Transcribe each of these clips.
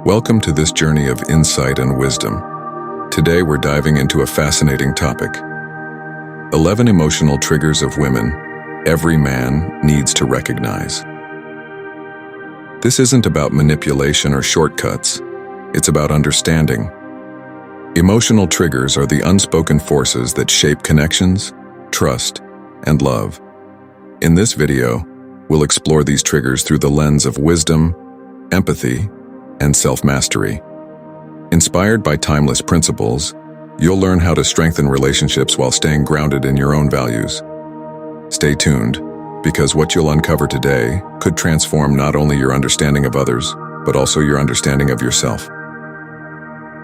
Welcome to this journey of insight and wisdom. Today we're diving into a fascinating topic. 11 emotional triggers of women every man needs to recognize. This isn't about manipulation or shortcuts. It's about understanding. Emotional triggers are the unspoken forces that shape connections, trust, and love. In this video, we'll explore these triggers through the lens of wisdom, empathy, and self-mastery. Inspired by timeless principles, you'll learn how to strengthen relationships while staying grounded in your own values. Stay tuned, because what you'll uncover today could transform not only your understanding of others, but also your understanding of yourself.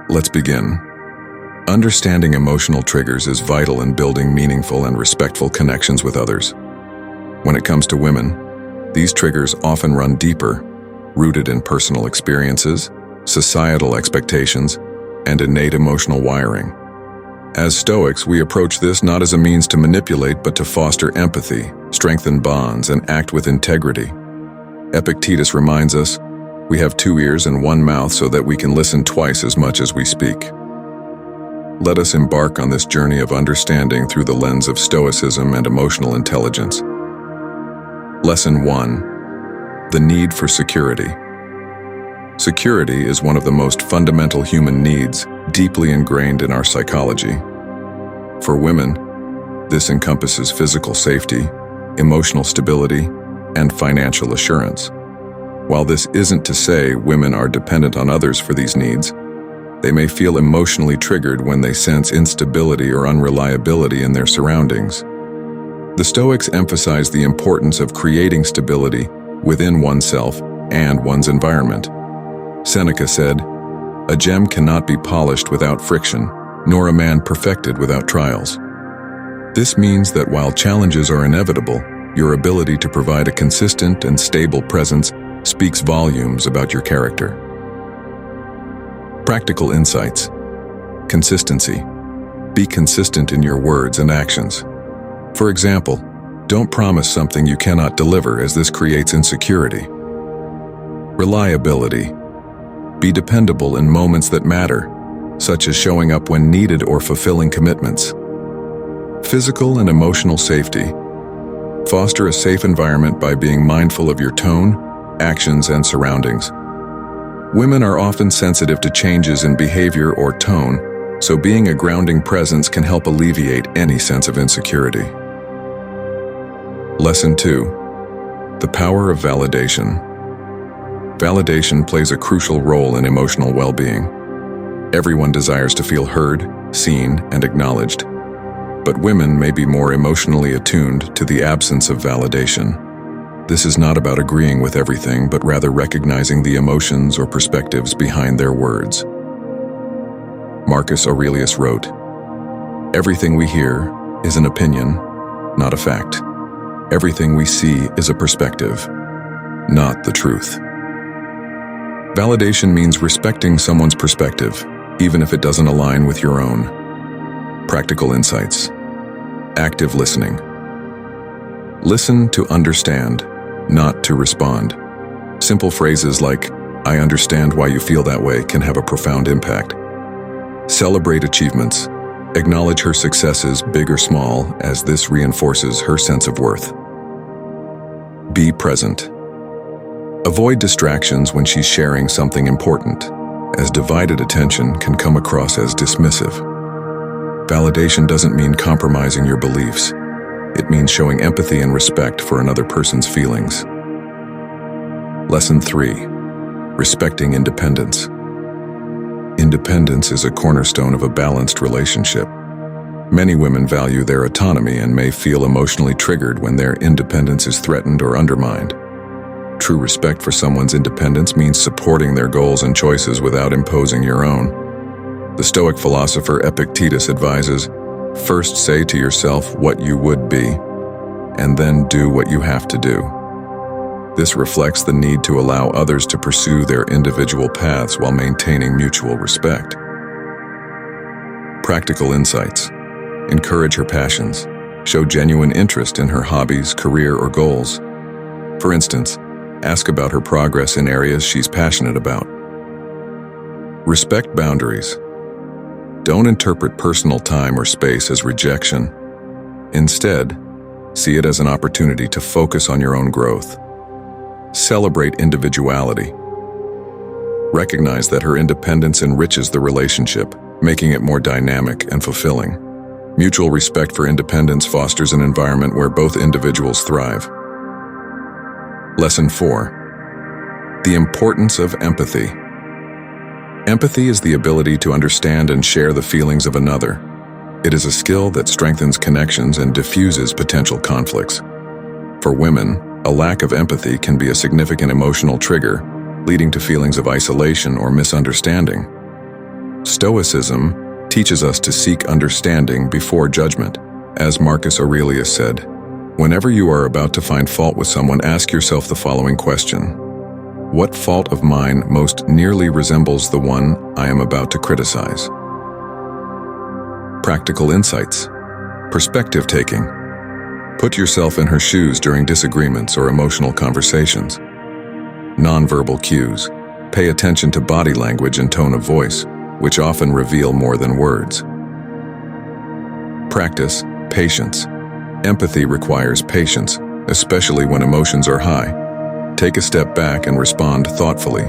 Let's begin. Understanding emotional triggers is vital in building meaningful and respectful connections with others. When it comes to women, these triggers often run deeper, rooted in personal experiences, societal expectations, and innate emotional wiring. As Stoics, we approach this not as a means to manipulate, but to foster empathy, strengthen bonds, and act with integrity. Epictetus reminds us, we have 2 ears and 1 mouth so that we can listen twice as much as we speak. Let us embark on this journey of understanding through the lens of Stoicism and emotional intelligence. Lesson 1. The need for security. Security is one of the most fundamental human needs, deeply ingrained in our psychology. For women, this encompasses physical safety, emotional stability, and financial assurance. While this isn't to say women are dependent on others for these needs, they may feel emotionally triggered when they sense instability or unreliability in their surroundings. The Stoics emphasize the importance of creating stability within oneself and one's environment. Seneca said, "A gem cannot be polished without friction, nor a man perfected without trials." This means that while challenges are inevitable, your ability to provide a consistent and stable presence speaks volumes about your character. Practical insights. Consistency. Be consistent in your words and actions. For example, don't promise something you cannot deliver, as this creates insecurity. Reliability. Be dependable in moments that matter, such as showing up when needed or fulfilling commitments. Physical and emotional safety. Foster a safe environment by being mindful of your tone, actions, and surroundings. Women are often sensitive to changes in behavior or tone, so being a grounding presence can help alleviate any sense of insecurity. Lesson 2. The power of validation. Validation plays a crucial role in emotional well-being. Everyone desires to feel heard, seen, and acknowledged. But women may be more emotionally attuned to the absence of validation. This is not about agreeing with everything, but rather recognizing the emotions or perspectives behind their words. Marcus Aurelius wrote, "Everything we hear is an opinion, not a fact. Everything we see is a perspective, not the truth." Validation means respecting someone's perspective, even if it doesn't align with your own. Practical insights. Active listening. Listen to understand, not to respond. Simple phrases like, "I understand why you feel that way," can have a profound impact. Celebrate achievements. Acknowledge her successes, big or small, as this reinforces her sense of worth. Be present. Avoid distractions when she's sharing something important, as divided attention can come across as dismissive. Validation doesn't mean compromising your beliefs. It means showing empathy and respect for another person's feelings. Lesson 3. Respecting independence. Independence is a cornerstone of a balanced relationship. Many women value their autonomy and may feel emotionally triggered when their independence is threatened or undermined. True respect for someone's independence means supporting their goals and choices without imposing your own. The Stoic philosopher Epictetus advises, "First say to yourself what you would be, and then do what you have to do." This reflects the need to allow others to pursue their individual paths while maintaining mutual respect. Practical insights. Encourage her passions. Show genuine interest in her hobbies, career, or goals. For instance, ask about her progress in areas she's passionate about. Respect boundaries. Don't interpret personal time or space as rejection. Instead, see it as an opportunity to focus on your own growth. Celebrate individuality. Recognize that her independence enriches the relationship, making it more dynamic and fulfilling. Mutual respect for independence fosters an environment where both individuals thrive. Lesson 4. The importance of empathy. Empathy is the ability to understand and share the feelings of another. It is a skill that strengthens connections and diffuses potential conflicts. For women, a lack of empathy can be a significant emotional trigger, leading to feelings of isolation or misunderstanding. Stoicism teaches us to seek understanding before judgment. As Marcus Aurelius said, "Whenever you are about to find fault with someone, ask yourself the following question: what fault of mine most nearly resembles the one I am about to criticize?" Practical insights. Perspective taking. Put yourself in her shoes during disagreements or emotional conversations. Nonverbal cues. Pay attention to body language and tone of voice, which often reveal more than words. Practice patience. Empathy requires patience, especially when emotions are high. Take a step back and respond thoughtfully.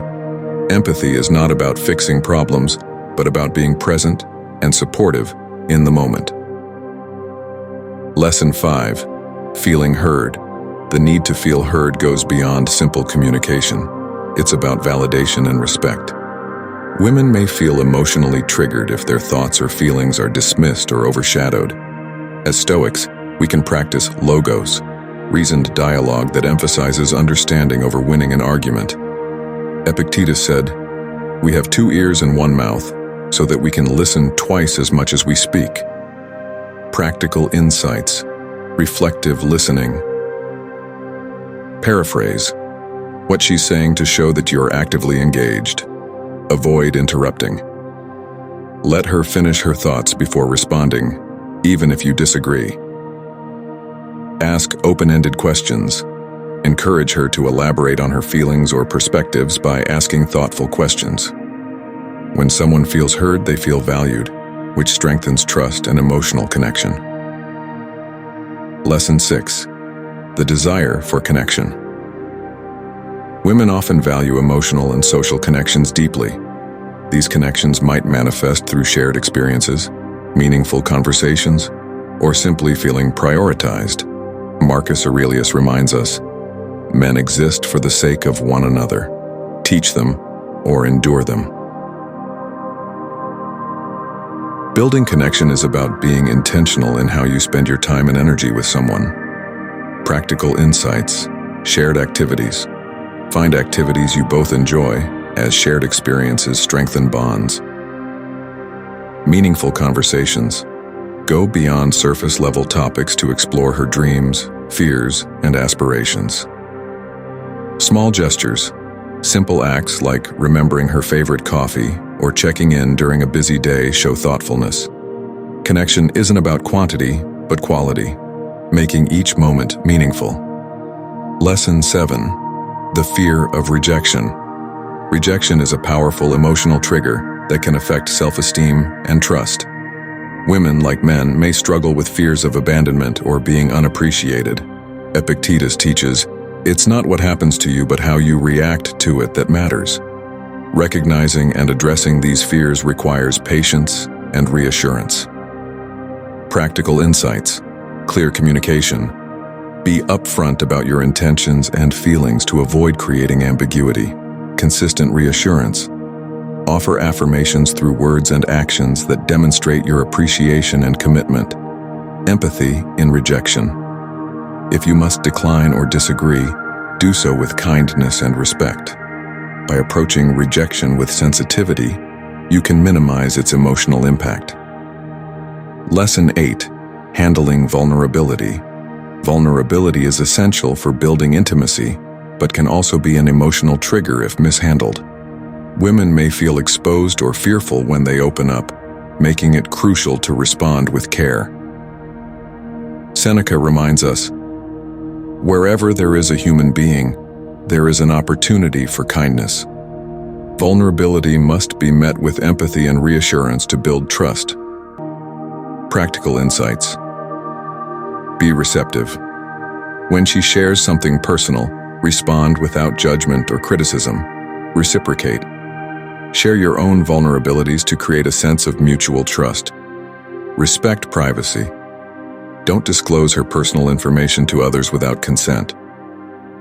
Empathy is not about fixing problems, but about being present and supportive in the moment. Lesson 5. Feeling heard. The need to feel heard goes beyond simple communication. It's about validation and respect. Women may feel emotionally triggered if their thoughts or feelings are dismissed or overshadowed. As Stoics, we can practice logos, reasoned dialogue that emphasizes understanding over winning an argument. Epictetus said, "We have 2 ears and 1 mouth, so that we can listen twice as much as we speak." Practical insights. Reflective listening. Paraphrase. What she's saying to show that you're actively engaged. Avoid interrupting. Let her finish her thoughts before responding, even if you disagree. Ask open-ended questions. Encourage her to elaborate on her feelings or perspectives by asking thoughtful questions. When someone feels heard, they feel valued, which strengthens trust and emotional connection. Lesson 6. The desire for connection. Women often value emotional and social connections deeply. These connections might manifest through shared experiences, meaningful conversations, or simply feeling prioritized. Marcus Aurelius reminds us, "Men exist for the sake of one another. Teach them or endure them." Building connection is about being intentional in how you spend your time and energy with someone. Practical insights. Shared activities. Find activities you both enjoy, as shared experiences strengthen bonds. Meaningful conversations. Go beyond surface-level topics to explore her dreams, fears, and aspirations. Small gestures. Simple acts like remembering her favorite coffee or checking in during a busy day show thoughtfulness. Connection isn't about quantity, but quality, making each moment meaningful. Lesson 7. The fear of rejection. Rejection is a powerful emotional trigger that can affect self-esteem and trust. Women, like men, may struggle with fears of abandonment or being unappreciated. Epictetus teaches, "It's not what happens to you, but how you react to it that matters." Recognizing and addressing these fears requires patience and reassurance. Practical insights. Clear communication. Be upfront about your intentions and feelings to avoid creating ambiguity. Consistent reassurance. Offer affirmations through words and actions that demonstrate your appreciation and commitment. Empathy in rejection. If you must decline or disagree, do so with kindness and respect. By approaching rejection with sensitivity, you can minimize its emotional impact. Lesson 8. Handling vulnerability. Vulnerability is essential for building intimacy, but can also be an emotional trigger if mishandled. Women may feel exposed or fearful when they open up, making it crucial to respond with care. Seneca reminds us, "Wherever there is a human being, there is an opportunity for kindness." Vulnerability must be met with empathy and reassurance to build trust. Practical insights. Be receptive. When she shares something personal, respond without judgment or criticism. Reciprocate. Share your own vulnerabilities to create a sense of mutual trust. Respect privacy. Don't disclose her personal information to others without consent.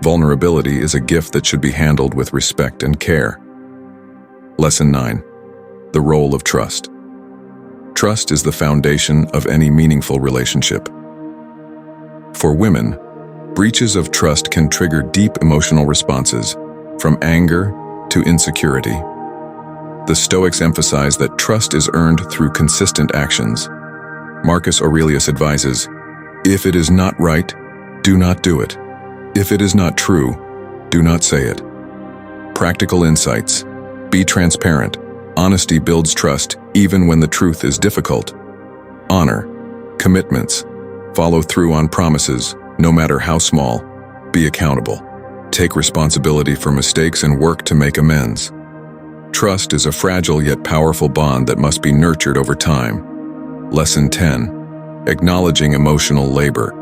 Vulnerability is a gift that should be handled with respect and care. Lesson 9. The role of trust. Trust is the foundation of any meaningful relationship. For women, breaches of trust can trigger deep emotional responses, from anger to insecurity. The Stoics emphasize that trust is earned through consistent actions. Marcus Aurelius advises, "If it is not right, do not do it. If it is not true, do not say it." Practical insights. Be transparent. Honesty builds trust even when the truth is difficult. Honor commitments. Follow through on promises, no matter how small. Be accountable. Take responsibility for mistakes and work to make amends. Trust is a fragile yet powerful bond that must be nurtured over time. Lesson 10. Acknowledging emotional labor.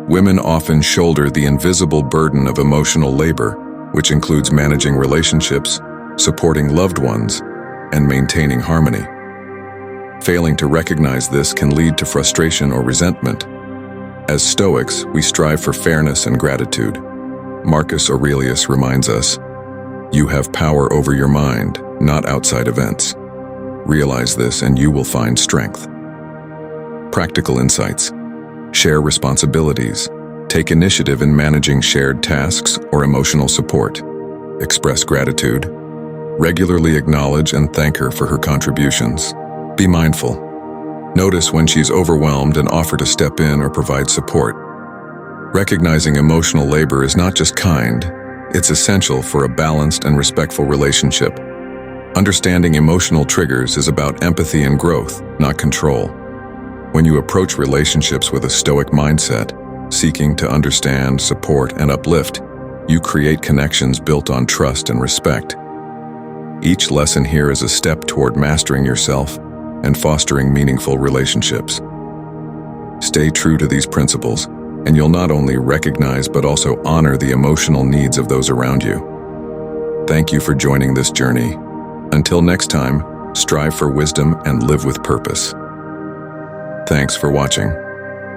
Women often shoulder the invisible burden of emotional labor, which includes managing relationships, supporting loved ones, and maintaining harmony. Failing to recognize this can lead to frustration or resentment. As Stoics, we strive for fairness and gratitude. Marcus Aurelius reminds us, "You have power over your mind, not outside events. Realize this and you will find strength." Practical insights. Share responsibilities. Take initiative in managing shared tasks or emotional support. Express gratitude. Regularly acknowledge and thank her for her contributions. Be mindful. Notice when she's overwhelmed and offer to step in or provide support. Recognizing emotional labor is not just kind, it's essential for a balanced and respectful relationship. Understanding emotional triggers is about empathy and growth, not control. When you approach relationships with a Stoic mindset, seeking to understand, support, and uplift, you create connections built on trust and respect. Each lesson here is a step toward mastering yourself and fostering meaningful relationships. Stay true to these principles, and you'll not only recognize but also honor the emotional needs of those around you. Thank you for joining this journey. Until next time, strive for wisdom and live with purpose. Thanks for watching.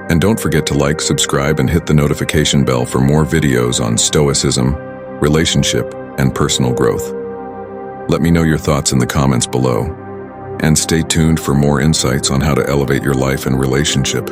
And don't forget to like, subscribe, and hit the notification bell for more videos on Stoicism, relationship, and personal growth. Let me know your thoughts in the comments below. And stay tuned for more insights on how to elevate your life and relationship.